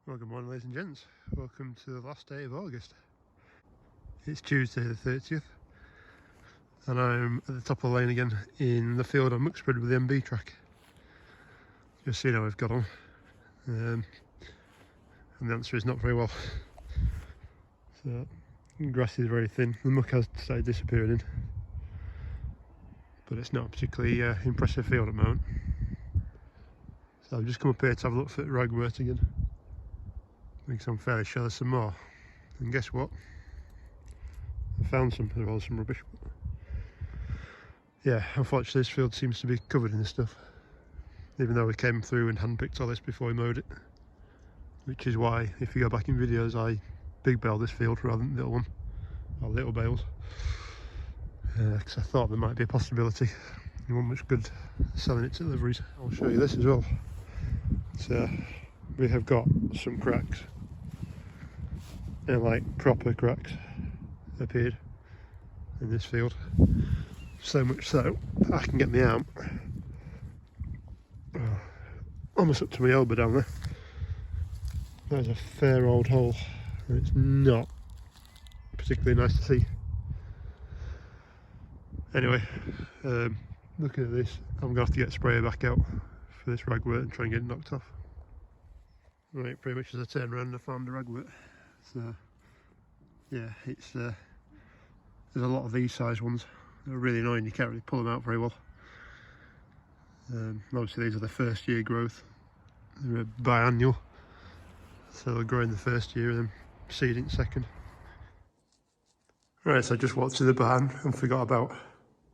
Well, good morning ladies and gents, welcome to the last day of August. It's Tuesday the 30th and I'm at the top of the lane again in the field on Muxbridge with the MB track. Just seeing how we've got on, and the answer is not very well. So, the grass is very thin, the muck has started disappearing, but it's not a particularly impressive field at the moment. So I've just come up here to have a look at ragwort again, because I'm fairly sure there's some more. And guess what? I found some, as well as some rubbish. But yeah, unfortunately this field seems to be covered in this stuff, even though we came through and handpicked all this before we mowed it. Which is why, if you go back in videos, I big baled this field rather than little one, or little bales. Because I thought there might be a possibility. It wasn't much good selling it to deliveries. I'll show you this as well. So we have got some cracks, and like proper cracks appeared in this field. So much so I can get my arm almost up to my elbow down there. There's a fair old hole, and it's not particularly nice to see. Anyway, looking at this, I'm going to have to get a sprayer back out for this ragwort and try and get it knocked off. Right, pretty much as I turned around I found the ragwort. So yeah, it's there's a lot of these size ones. They're really annoying, you can't really pull them out very well. Obviously these are the first year growth. They're biannual, so they'll grow in the first year and then seed in second. Right, so I just walked to the barn and forgot about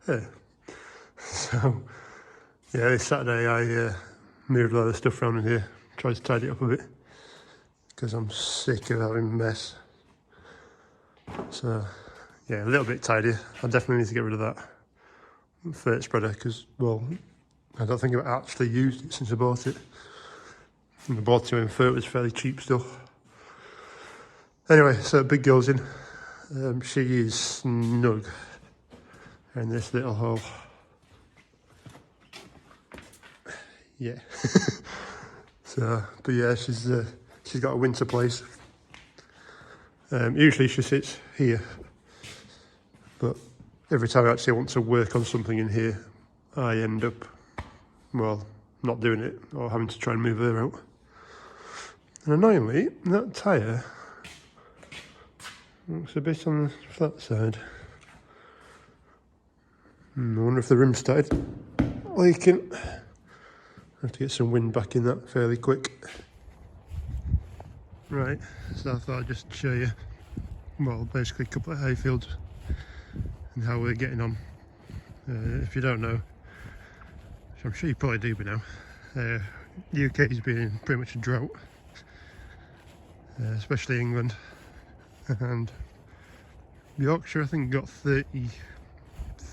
her. So yeah, this Saturday I moved a lot of stuff around in here, tried to tidy it up a bit, because I'm sick of having a mess. So yeah, a little bit tidier. I definitely need to get rid of that fert spreader, because, well, I don't think I've actually used it since I bought it. And I bought it when fert was fairly cheap still. Anyway, so big girl's in. She is snug in this little hole. Yeah. So, but yeah, she's got a winter place. Usually she sits here, but every time I actually want to work on something in here, I end up, well, not doing it or having to try and move her out. And annoyingly, that tyre looks a bit on the flat side. I wonder if the rim started leaking. I have to get some wind back in that fairly quick. Right, so I thought I'd just show you, well, basically a couple of hay fields and how we're getting on. If you don't know, which I'm sure you probably do by now, UK's been in pretty much a drought, especially England, and Yorkshire I think got 33%,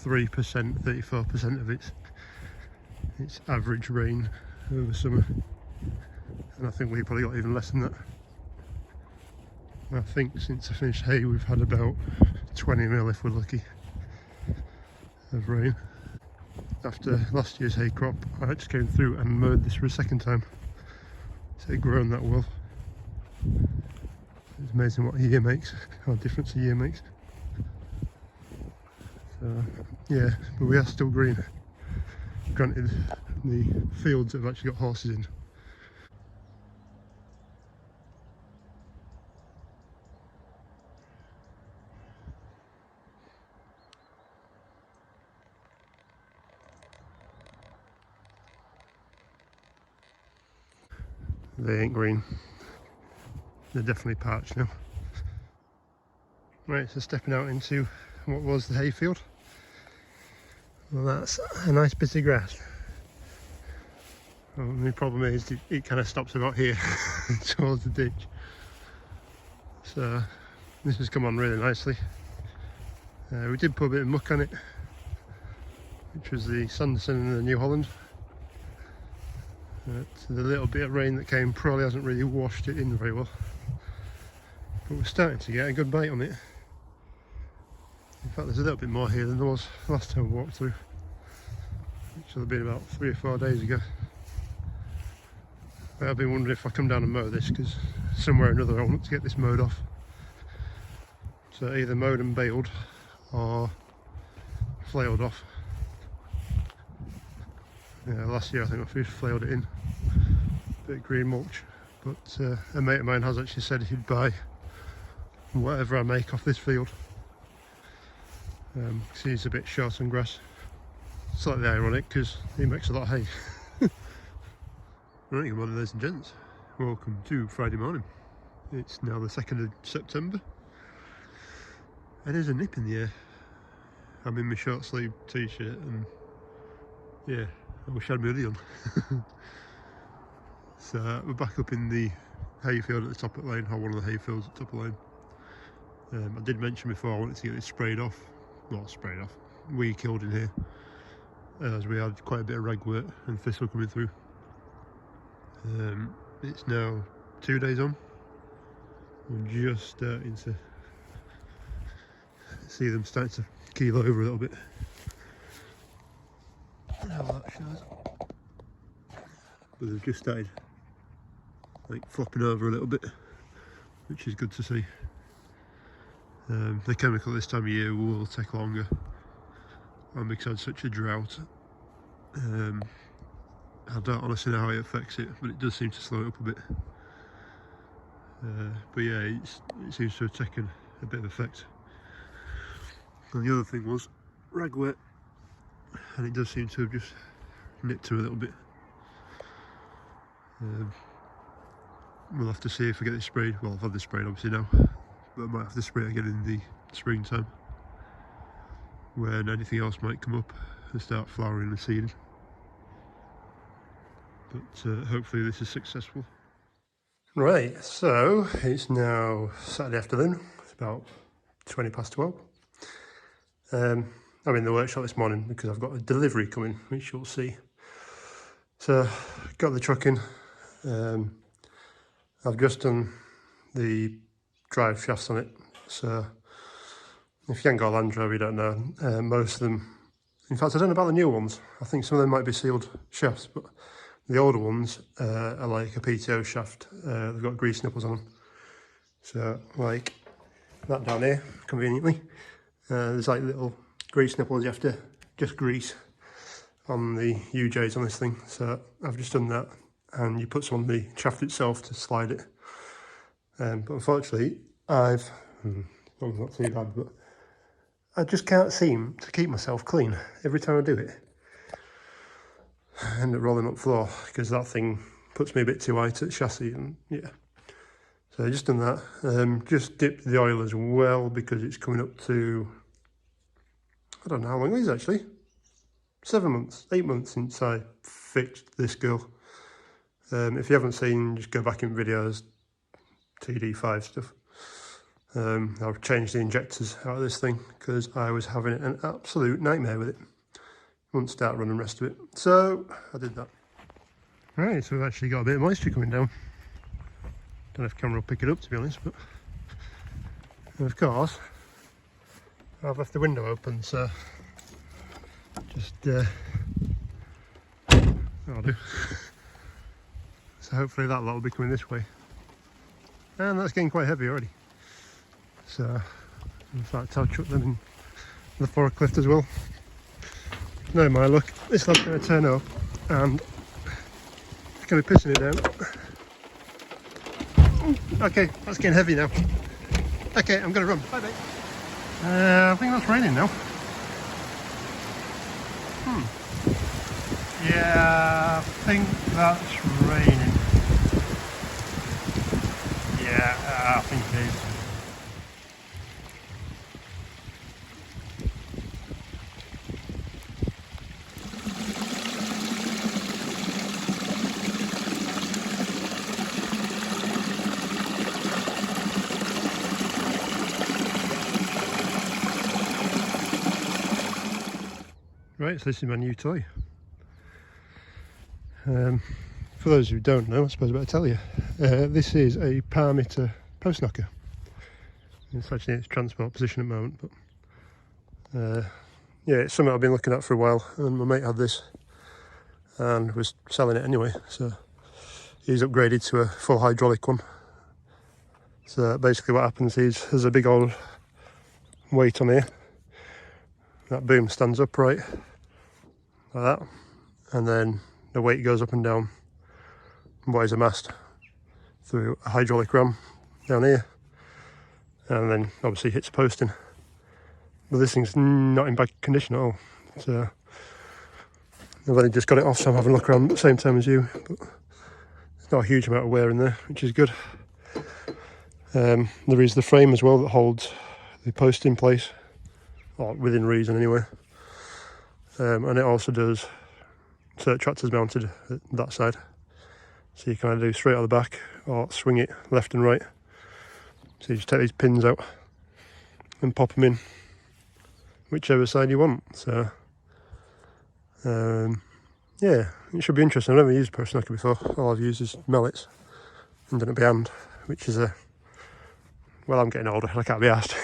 34% of its average rain over summer, and I think we probably got even less than that. I think since I finished hay we've had about 20 mil if we're lucky of rain. After last year's hay crop I just came through and mowed this for a second time, so it grown that well. It's amazing what a year makes, how difference a year makes. So yeah, but we are still green. Granted, the fields have actually got horses in. They ain't green. They're definitely parched now. Right, so stepping out into what was the hayfield. Well, that's a nice bit of grass. Well, the problem is it kind of stops about here towards the ditch. So this has come on really nicely. We did put a bit of muck on it, which was the Sanderson and the New Holland. The little bit of rain that came probably hasn't really washed it in very well, but we're starting to get a good bite on it. In fact, there's a little bit more here than there was last time we walked through, which will have been about 3 or 4 days ago. I've been wondering if I come down and mow this, because somewhere or another I want to get this mowed off. So either mowed and baled or flailed off. Yeah, last year I think I flailed it in, bit of green mulch, but a mate of mine has actually said he'd buy whatever I make off this field, because he's a bit short on grass. Slightly ironic because he makes a lot of hay. Right, good morning ladies and gents, welcome to Friday morning. It's now the 2nd of September and there's a nip in the air. I'm in my short sleeve t-shirt and yeah, I wish I had my hoodie on. So we're back up in the hayfield at the top of the lane, or one of the hayfields at the top of the lane. I did mention before I wanted to get this sprayed off, not sprayed off, weed killed in here, as we had quite a bit of ragwort and thistle coming through. It's now 2 days on. I'm just starting to see them starting to keel over a little bit. How that shows. But they've just started like flopping over a little bit, which is good to see. The chemical this time of year will take longer, and because I had such a drought, I don't honestly know how it affects it, but it does seem to slow it up a bit. But yeah, it seems to have taken a bit of effect. And the other thing was ragwort, and it does seem to have just nipped to a little bit. We'll have to see if I get this sprayed. Well, I've had this sprayed obviously now, but I might have to spray it again in the springtime, when anything else might come up and start flowering and seeding. But hopefully this is successful. Right, so it's now Saturday afternoon. It's about 20 past 12. I'm in the workshop this morning because I've got a delivery coming, which you'll see. So got the truck in. I've just done the drive shafts on it. So if you haven't got a Land Rover, you don't know. Most of them, in fact, I don't know about the new ones. I think some of them might be sealed shafts, but the older ones are like a PTO shaft. They've got grease nipples on them. So like that down here, conveniently, there's like little grease nipples you have to just grease on the UJs on this thing. So I've just done that, and you put some on the shaft itself to slide it. But unfortunately, not too bad, but I just can't seem to keep myself clean every time I do it. I end up rolling up the floor because that thing puts me a bit too high to the chassis, and yeah. So I just done that. Just dipped the oil as well because it's coming up to, I don't know how long it is actually. 7 months, 8 months since I fixed this girl. If you haven't seen, just go back in videos, TD5 stuff. I've changed the injectors out of this thing because I was having an absolute nightmare with it. Wouldn't start running the rest of it, so I did that. Right, so we've actually got a bit of moisture coming down. Don't know if camera will pick it up, to be honest, but and of course I've left the window open, so just that'll do. So hopefully that lot will be coming this way, and that's getting quite heavy already. So in fact I'll chuck them in the forklift as well. No, my luck, this lot's going to turn up and it's going to be pissing it down. Okay, that's getting heavy now. Okay, I'm going to run. Bye bye. I think that's raining now. Yeah, I think that's raining. Yeah, I think it is. Right, so this is my new toy. For those who don't know, I suppose I better tell you. This is a parameter post knocker. It's actually in its transport position at the moment, but yeah, it's something I've been looking at for a while, and my mate had this and was selling it anyway. So He's upgraded to a full hydraulic one. So basically what happens is there's a big old weight on here. That boom stands upright like that, and then the weight goes up and down what is a mast through a hydraulic ram down here, and then obviously hits posting. But this thing's not in bad condition at all. So I've only just got it off, so I'm having a look around at the same time as you. But there's not a huge amount of wear in there, which is good. There is the frame as well that holds the post in place, or within reason anyway. And it also does, so the tractor's mounted at that side, so you can either do straight out the back or swing it left and right. So you just take these pins out and pop them in whichever side you want. So yeah, it should be interesting. I've never used a Snacker before. All I've used is mallets and done it by hand, which is well, I'm getting older, I can't be asked.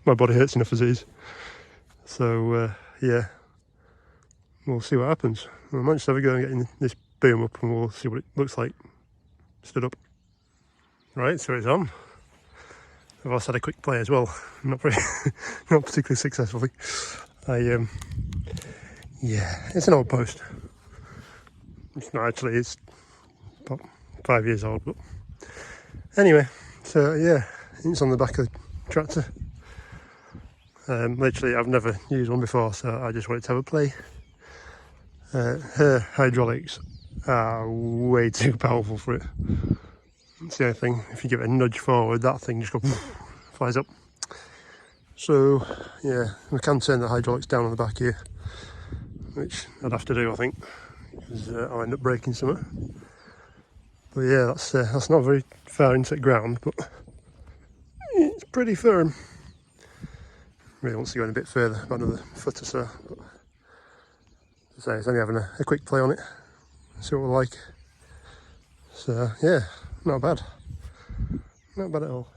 My body hurts enough as it is. So yeah, we'll see what happens. I might just have a go and getting this boom up, and we'll see what it looks like stood up. Right, so it's on. I've also had a quick play as well, not particularly successfully. Yeah, it's an old post. It's not actually, it's about 5 years old, but anyway, so yeah, it's on the back of the tractor. Literally, I've never used one before, so I just wanted to have a play. Her hydraulics are way too powerful for it. That's the only thing. If you give it a nudge forward, that thing just goes flies up. So yeah, we can turn the hydraulics down on the back here, which I'd have to do, I think, because I'll end up breaking something. But yeah, that's not very far into the ground, but it's pretty firm. Really wants to go in a bit further, about another foot or so. But as I say, it's only having a quick play on it, see what we're like. So yeah, not bad at all.